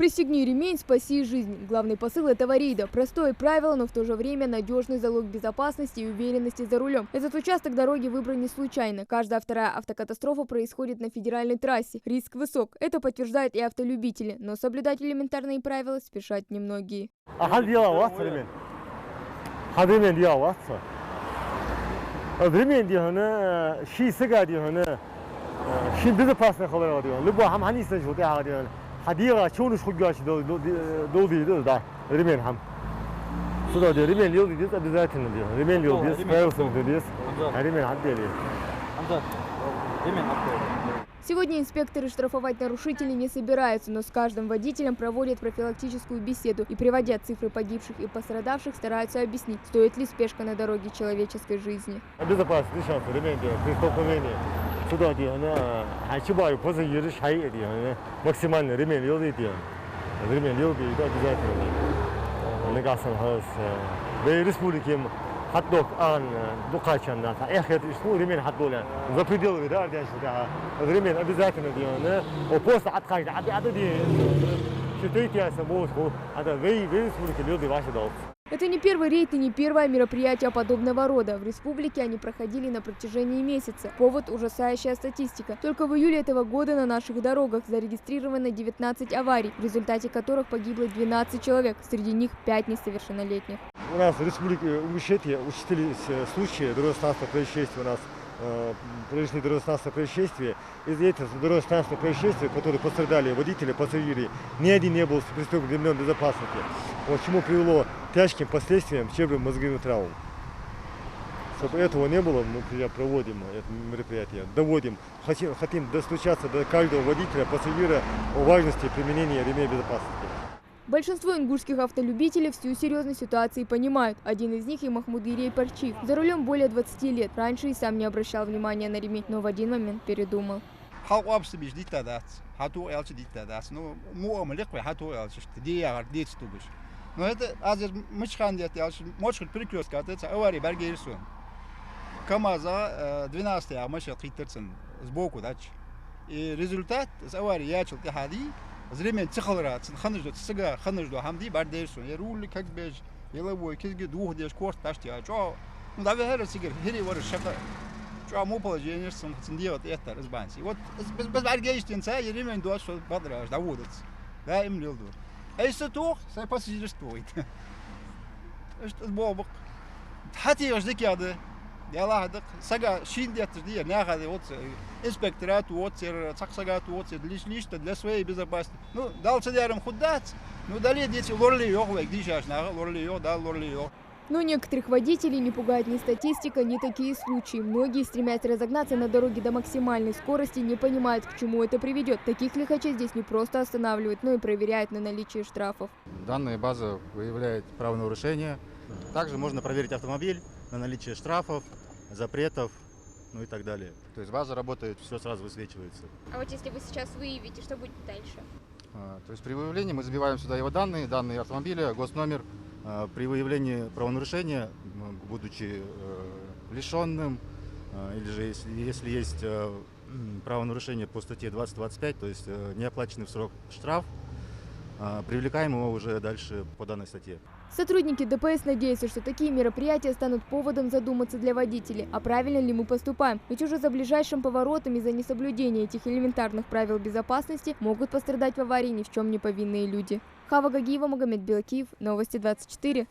Пристегни ремень, спаси жизнь. Главный посыл этого рейда. Простое правило, но в то же время надежный залог безопасности и уверенности за рулем. Этот участок дороги выбран не случайно. Каждая вторая автокатастрофа происходит на федеральной трассе. Риск высок. Это подтверждают и автолюбители. Но соблюдать элементарные правила спешат немногие. حديقة شو نشخو جاش دودي ده ريمين هم صدق ده ريمين يودي ده بذاتنا ده ريمين يودي سبايوسم ده ريمين عدي ليه ريمين عدي. Сегодня инспекторы штрафовать нарушителей не собираются, но с каждым водителем проводят профилактическую беседу и, приводя цифры погибших и пострадавших, стараются объяснить, стоит ли спешка на дороге человеческой жизни. Безопасность, шанс, ремень, преступление. Сюда она хачибаю, после едешь хай, максимально ремень елды, ремень елды, это обязательно. Негасан хас, в республике хот-дог ан дукачан, эхет что ремень хот-дог, за пределы да, ремень обязательно делано. После откать, считайте, я самого, это в республике елды ваши долг. Это не первый рейд и не первое мероприятие подобного рода. В республике они проходили на протяжении месяца. Повод – ужасающая статистика. Только в июле этого года на наших дорогах зарегистрировано 19 аварий, в результате которых погибло 12 человек, среди них 5 несовершеннолетних. У нас в республике участились случаи дорожно-транспортных происшествий. У нас произошли дорожно-транспортные происшествия. Из этих дорожно-транспортных происшествий, в которых пострадали водители, пассажиры, ни один не был пристегнут ремнем безопасности. Вот чему привело к тяжким последствиям черепно-мозговым травм. Чтобы этого не было, мы проводим это мероприятие, доводим, хотим достучаться до каждого водителя, пассажира о важности применения ремней безопасности. Большинство ингушских автолюбителей всю серьезность ситуации понимают. Один из них и Махмуд Гирей Парчиев. За рулем более 20 лет. Раньше и сам не обращал внимания на ремень, но в один момент передумал. Но это азер мычхан дет ялш мочхил перекрестка это авария баргерсон. КамАЗа 12 машина хиттерсон сбоку дач. И результат с аварии ячил хади зремень цехалра ханждо цыга ханждо хамди бардерсон. Я руль как беж еловой кизге двух деш корт ташти а чо. Ну да вехер сигер хери вор шака. Чо мо положение сам цендиот это разбанси. Вот без баргерстен ца ремень до что бадраж да водец. Да им лилду. Если toch, zij passagiers stoit. Is het bobok. Had je als dik hadden, ja laat saga zien dat er die na gaat wat inspectoraat wat er saga wat er list для своей безопасности. Ну дальше даром худать. Ну далее дети лорли йог, где сейчас на лорли йог, да лорли йог. Но некоторых водителей не пугает ни статистика, ни такие случаи. Многие, стремясь разогнаться на дороге до максимальной скорости, не понимают, к чему это приведет. Таких лихачей здесь не просто останавливают, но и проверяют на наличие штрафов. Данная база выявляет правонарушения. Также можно проверить автомобиль на наличие штрафов, запретов, ну и так далее. То есть база работает, все сразу высвечивается. А вот если вы сейчас выявите, что будет дальше? То есть при выявлении мы забиваем сюда его данные автомобиля, госномер. При выявлении правонарушения, будучи лишенным, или же если есть правонарушение по статье 20.25, то есть неоплаченный в срок штраф, привлекаем его уже дальше по данной статье. Сотрудники ДПС надеются, что такие мероприятия станут поводом задуматься для водителей, а правильно ли мы поступаем. Ведь уже за ближайшим поворотом из-за несоблюдения этих элементарных правил безопасности могут пострадать в аварии ни в чем не повинные люди. Хава Гагиева, Магомед Белакиев, Новости 24.